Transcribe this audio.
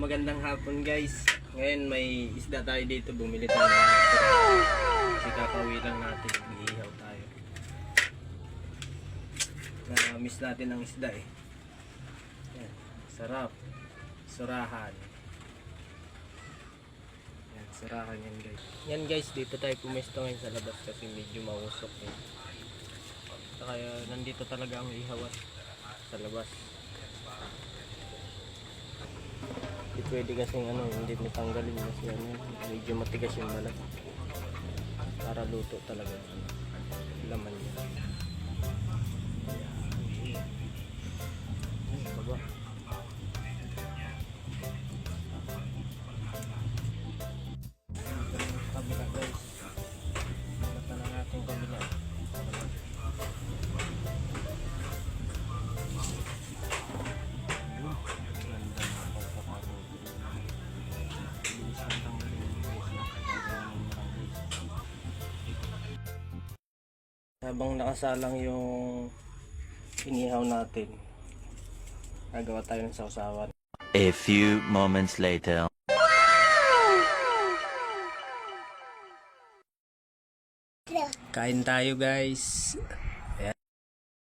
Magandang hapon guys. Ngayon may isda tayo dito, bumili tayo ng kasi kakauwi lang natin, iihaw tayo. Na-miss natin ang isda eh. Yan. Sarap. Surahan. Yan, surahan yan guys. Yan guys, dito tayo pumesto ngayon sa labas kasi medyo mausok eh. Kaya nandito talaga ang ihawat sa labas. Hindi pwede kasing hindi matanggalin kasi medyo matigas yung balat para luto talaga yung laman niya. Baba. Kabila guys. Mata na natin kabila. Habang nakasalang yung inihaw natin, nagawa tayo ng sausawan. A few moments later. Kain tayo guys.